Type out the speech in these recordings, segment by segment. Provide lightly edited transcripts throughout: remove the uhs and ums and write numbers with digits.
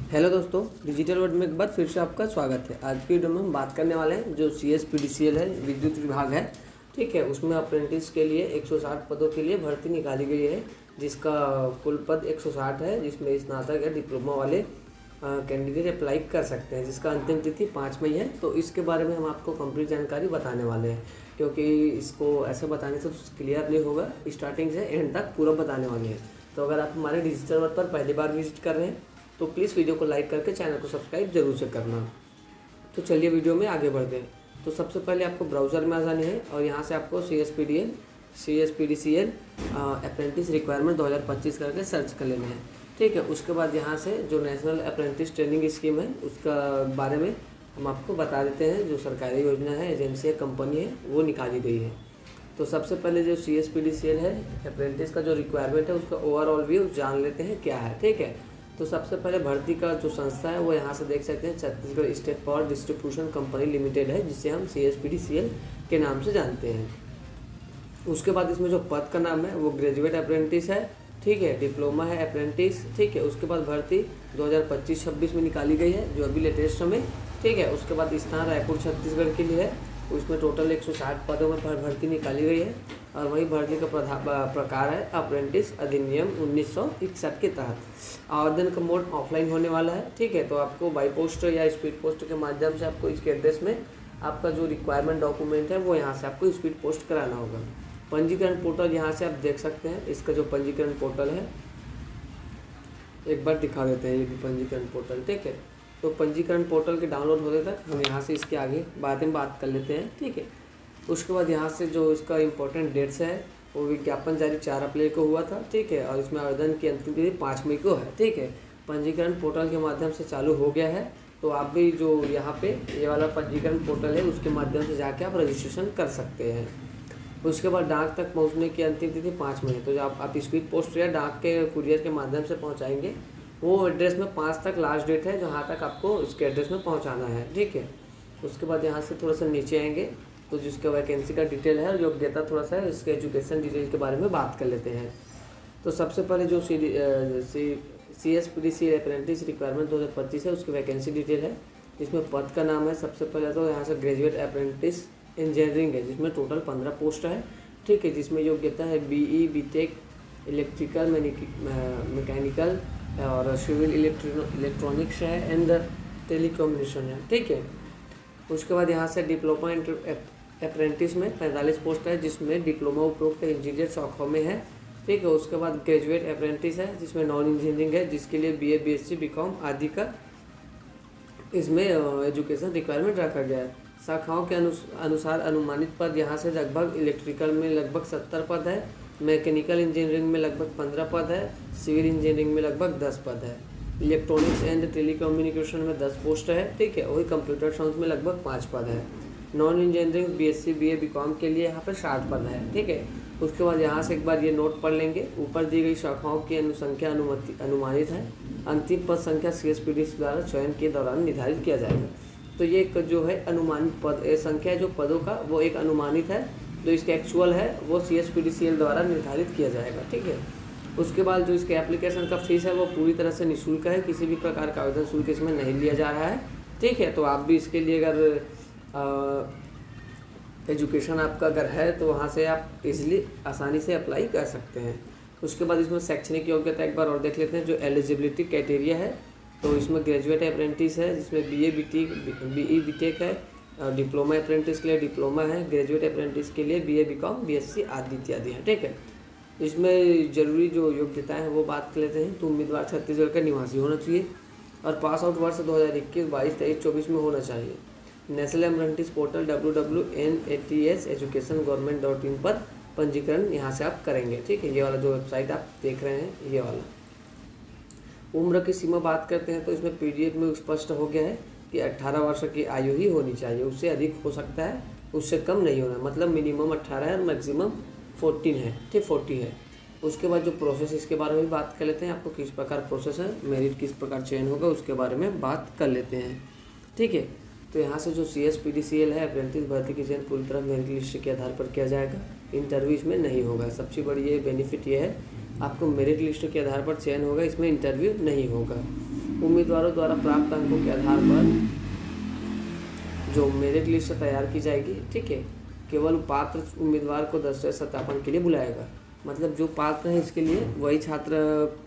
Hello दोस्तों, digital world में एक बार फिर से आपका स्वागत है। आज की वीडियो में हम बात करने वाले हैं जो CSPDCL है, विद्युत विभाग है, ठीक है। उसमें अप्रेंटिस के लिए 160 पदों के लिए भर्ती निकाली गई है, जिसका कुल पद 160 है, जिसमें स्नातक या डिप्लोमा वाले कैंडिडेट अप्लाई कर सकते हैं, जिसका अंतिम तिथि 5 मई है। तो इसके बारे में हम आपको कंप्लीट जानकारी बताने वाले हैं, क्योंकि इसको ऐसे बताने से तो क्लियर नहीं होगा, स्टार्टिंग से एंड तक पूरा बताने वाले हैं। तो अगर आप हमारे डिजिटल वर्ल्ड पर पहली बार विजिट कर रहे हैं तो प्लीज़ वीडियो को लाइक करके चैनल को सब्सक्राइब जरूर से करना। तो चलिए वीडियो में आगे बढ़ते हैं। तो सबसे पहले आपको ब्राउज़र में आ जानी है और यहाँ से आपको CSPDCL अप्रेंटिस रिक्वायरमेंट 2025 करके सर्च कर लेना है, ठीक है। उसके बाद यहाँ से जो नेशनल अप्रेंटिस ट्रेनिंग स्कीम है उसका बारे में हम आपको बता देते हैं। जो सरकारी योजना है, एजेंसी है, कंपनी है, वो निकाली गई है। तो सबसे पहले जो CSPDCL है अप्रेंटिस का जो रिक्वायरमेंट है उसका ओवरऑल व्यू जान लेते हैं क्या है, ठीक है। तो सबसे पहले भर्ती का जो संस्था है वो यहाँ से देख सकते हैं, Chhattisgarh state power distribution company limited है, जिसे हम CSPDCL के नाम से जानते हैं। उसके बाद इसमें जो पद का नाम है वो ग्रेजुएट अप्रेंटिस है, ठीक है, डिप्लोमा है अप्रेंटिस, ठीक है। उसके बाद भर्ती 2025-26 में निकाली गई है, जो अभी लेटेस्ट में, ठीक है। उसके बाद स्थान रायपुर छत्तीसगढ़ के लिए है। उसमें टोटल 160 पदों में भर्ती निकाली गई है और वही भर्ती का प्रकार है अप्रेंटिस अधिनियम 1961 के तहत। आवेदन का मोड ऑफलाइन होने वाला है, ठीक है। तो आपको बाई पोस्ट या स्पीड पोस्ट के माध्यम से आपको इसके एड्रेस में आपका जो रिक्वायरमेंट डॉक्यूमेंट है वो यहाँ से आपको स्पीड पोस्ट कराना होगा। पंजीकरण पोर्टल यहाँ से आप देख सकते हैं। इसका जो पंजीकरण पोर्टल है एक बार दिखा देते हैं, ये भी पंजीकरण पोर्टल, ठीक है। तो पंजीकरण पोर्टल के डाउनलोड होने तक हम यहाँ से इसके आगे बाद में बात कर लेते हैं, ठीक है। उसके बाद यहाँ से जो इसका इम्पोर्टेंट डेट्स है वो विज्ञापन जारी 4 अप्रैल को हुआ था, ठीक है। और इसमें आवेदन की अंतिम तिथि 5 मई को है, ठीक है। पंजीकरण पोर्टल के माध्यम से चालू हो गया है, तो आप भी जो यहाँ पे ये वाला पंजीकरण पोर्टल है उसके माध्यम से जाके आप रजिस्ट्रेशन कर सकते हैं। उसके बाद डाक तक पहुँचने की अंतिम तिथि 5 मई है। तो जब आप स्पीड पोस्ट या डाक के कुरियर के माध्यम से पहुँचाएंगे वो एड्रेस में 5 तक लास्ट डेट है जहाँ तक आपको उसके एड्रेस में पहुँचाना है, ठीक है। उसके बाद यहाँ से थोड़ा सा नीचे आएंगे तो जिसका वैकेंसी का डिटेल है और योग्यता थोड़ा सा है, इसके एजुकेशन डिटेल के बारे में बात कर लेते हैं। तो सबसे पहले जो CSPDCL अप्रेंटिस रिक्वायरमेंट 2025 है उसकी वैकेंसी डिटेल है। इसमें पद का नाम है सबसे पहले तो यहाँ से ग्रेजुएट अप्रेंटिस इंजीनियरिंग है, जिसमें टोटल 15 पोस्ट है, ठीक है। जिसमें योग्यता है BE BTech इलेक्ट्रिकल मैकेनिकल और सिविल इलेक्ट्रॉनिक्स है एंड टेलीकम्युनिकेशन है, ठीक है। उसके बाद यहाँ से डिप्लोमा अप्रेंटिस में 45 पोस्ट है, जिसमें डिप्लोमा उपरोक्त इंजीनियर शाखाओं में है, ठीक है। उसके बाद ग्रेजुएट अप्रेंटिस है जिसमें नॉन इंजीनियरिंग है, जिसके लिए BA BSc BCom आदि का इसमें एजुकेशन रिक्वायरमेंट रखा गया है। शाखाओं के अनुसार अनुमानित पद यहाँ से लगभग इलेक्ट्रिकल में लगभग 70 पद है, मैकेनिकल इंजीनियरिंग में लगभग 15 पद है, सिविल इंजीनियरिंग में लगभग 10 पद है, इलेक्ट्रॉनिक्स एंड टेलीकम्युनिकेशन में 10 पोस्ट है, ठीक है। वही कंप्यूटर साइंस में लगभग 5 पद है। Non engineering BSc BA BCom के लिए यहाँ पर 60 पद है, ठीक है। उसके बाद यहाँ से एक बार ये नोट पढ़ लेंगे, ऊपर दी गई शाखाओं की अनुसंख्या अनुमानित है। अंतिम पद संख्या CSPDCL द्वारा चयन के दौरान निर्धारित किया जाएगा। तो ये जो है अनुमानित पद संख्या जो पदों का वो एक अनुमानित है, जो इसका एक्चुअल है वो CSPDCL द्वारा निर्धारित किया जाएगा, ठीक है। उसके बाद जो इसके एप्लीकेशन का फीस है वो पूरी तरह से निःशुल्क है, किसी भी प्रकार का आवेदन शुल्क इसमें नहीं लिया जा रहा है, ठीक है। तो आप भी इसके लिए अगर एजुकेशन आपका अगर है तो वहाँ से आप इजीली आसानी से अप्लाई कर सकते हैं। उसके बाद इसमें शैक्षणिक योग्यता एक बार और देख लेते हैं। जो एलिजिबिलिटी क्राइटेरिया है तो इसमें ग्रेजुएट अप्रेंटिस है, जिसमें BE BTech है, डिप्लोमा अप्रेंटिस के लिए डिप्लोमा है, ग्रेजुएट अप्रेंटिस के लिए BA BCom BSc आदि इत्यादि है, ठीक है। इसमें जरूरी जो योग्यताएं हैं वो बात कर लेते हैं। तो उम्मीदवार छत्तीसगढ़ का निवासी होना चाहिए और पास आउट वर्ष 2021, 22, 23, 24 में होना चाहिए। नेशनल अप्रेंटिस पोर्टल www.nats.education.government.in पर पंजीकरण यहाँ से आप करेंगे, ठीक है। ये वाला जो वेबसाइट आप देख रहे हैं ये वाला। उम्र की सीमा बात करते हैं तो इसमें PDF में स्पष्ट हो गया है कि 18 वर्ष की आयु ही होनी चाहिए, उससे अधिक हो सकता है, उससे कम नहीं होना, मतलब मिनिमम 18 है और मैक्सिमम 14 है, ठीक 40 है। उसके बाद जो प्रोसेस इसके बारे में भी बात कर लेते हैं, आपको किस प्रकार प्रोसेस है, मेरिट किस प्रकार चयन होगा उसके बारे में बात कर लेते हैं, ठीक है। तो यहाँ से जो CSPDCL है अप्रेंटिस भर्ती की चयन पूरी तरह मेरिट लिस्ट के आधार पर किया जाएगा, इंटरव्यू इसमें नहीं होगा। सबसे बड़ी ये बेनिफिट ये है आपको मेरिट लिस्ट के आधार पर चयन होगा, इसमें इंटरव्यू नहीं होगा। उम्मीदवारों द्वारा प्राप्त अंकों के आधार पर जो मेरिट लिस्ट तैयार की जाएगी, ठीक है। केवल पात्र उम्मीदवार को दस्तावेज सत्यापन के लिए बुलाएगा, मतलब जो पात्र है इसके लिए वही छात्र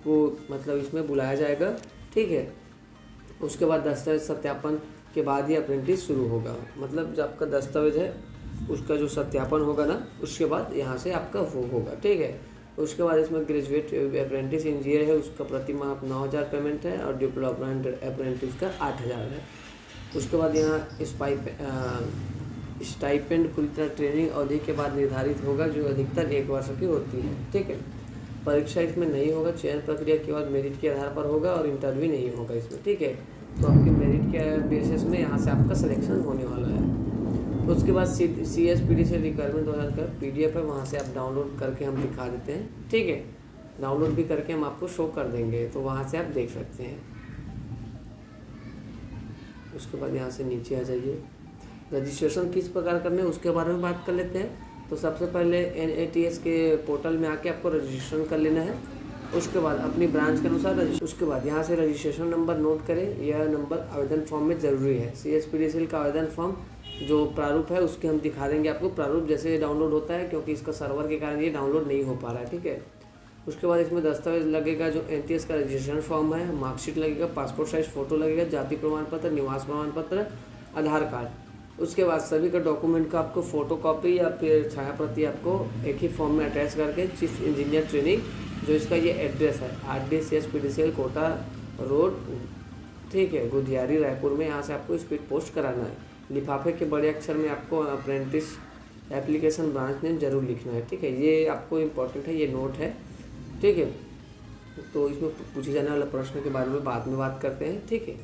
को मतलब इसमें बुलाया जाएगा, ठीक है। उसके बाद दस्तावेज सत्यापन के बाद ही अप्रेंटिस शुरू होगा, मतलब जब आपका दस्तावेज है उसका जो सत्यापन होगा ना, उसके बाद यहाँ से आपका वो होगा, ठीक है। उसके बाद इसमें ग्रेजुएट अप्रेंटिस इंजीनियर है, उसका प्रति माह 9,000 पेमेंट है और डिप्लोमा अप्रेंटिस का 8,000 है। उसके बाद यहाँ स्टाइपेंड पूरी तरह ट्रेनिंग अवधि के बाद निर्धारित होगा, जो अधिकतर 1 वर्ष की होती है, ठीक है। परीक्षा इसमें नहीं होगा, चयन प्रक्रिया केवल मेरिट के आधार पर होगा और इंटरव्यू नहीं होगा इसमें, ठीक है। तो आपके मेरिट के बेसिस में यहाँ से आपका सिलेक्शन होने वाला है। तो उसके बाद CSPD से रिक्वायरमेंट 2000 का PDF है, वहाँ से आप डाउनलोड करके हम दिखा देते हैं, ठीक है। डाउनलोड भी करके हम आपको शो कर देंगे, तो वहाँ से आप देख सकते हैं। उसके बाद यहाँ से नीचे आ जाइए। रजिस्ट्रेशन किस प्रकार करना है उसके बारे में बात कर लेते हैं। तो सबसे पहले NATS के पोर्टल में आके आपको रजिस्ट्रेशन कर लेना है। उसके बाद अपनी ब्रांच के अनुसार उसके बाद यहाँ से रजिस्ट्रेशन नंबर नोट करें, यह नंबर आवेदन फॉर्म में ज़रूरी है। CSPDCL का आवेदन फॉर्म जो प्रारूप है उसके हम दिखा देंगे आपको, प्रारूप जैसे डाउनलोड होता है, क्योंकि इसका सर्वर के कारण ये डाउनलोड नहीं हो पा रहा है, ठीक है। उसके बाद इसमें दस्तावेज लगेगा, जो NTS का रजिस्ट्रेशन फॉर्म है, मार्कशीट लगेगा, पासपोर्ट साइज फ़ोटो लगेगा, जाति प्रमाण पत्र, निवास प्रमाण पत्र, आधार कार्ड। उसके बाद सभी का डॉक्यूमेंट का आपको फोटोकॉपी या फिर छाया प्रति आपको एक ही फॉर्म में अटैच करके चीफ इंजीनियर ट्रेनिंग, जो इसका ये एड्रेस है RD CSPDCL कोटा रोड, ठीक है, गुधियारी रायपुर में, यहाँ से आपको स्पीड पोस्ट कराना है। लिफाफे के बड़े अक्षर में आपको अप्रेंटिस एप्लीकेशन ब्रांच नेम जरूर लिखना है, ठीक है। ये आपको इम्पोर्टेंट है, ये नोट है, ठीक है। तो इसमें पूछे जाने वाले प्रश्न के बारे में बाद में बात करते हैं, ठीक है।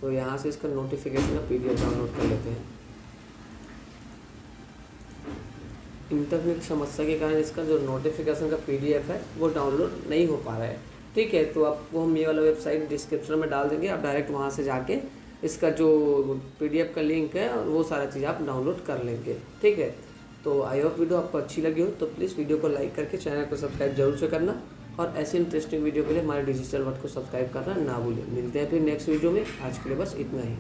तो यहाँ से इसका नोटिफिकेशन का PDF डाउनलोड कर लेते हैं। इंटरनेट समस्या के कारण इसका जो नोटिफिकेशन का PDF है वो डाउनलोड नहीं हो पा रहा है, ठीक है। तो आपको हम ये वाला वेबसाइट डिस्क्रिप्शन में डाल देंगे, आप डायरेक्ट वहाँ से जाके इसका जो PDF का लिंक है वो सारा चीज़ आप डाउनलोड कर लेंगे, ठीक है। तो आई होप वीडियो आपको अच्छी लगी हो, तो प्लीज़ वीडियो को लाइक करके चैनल को सब्सक्राइब जरूर से करना, और ऐसे इंटरेस्टिंग वीडियो के लिए हमारे डिजिटल वर्ड को सब्सक्राइब करना ना भूलें। मिलते हैं फिर नेक्स्ट वीडियो में, आज के लिए बस इतना ही।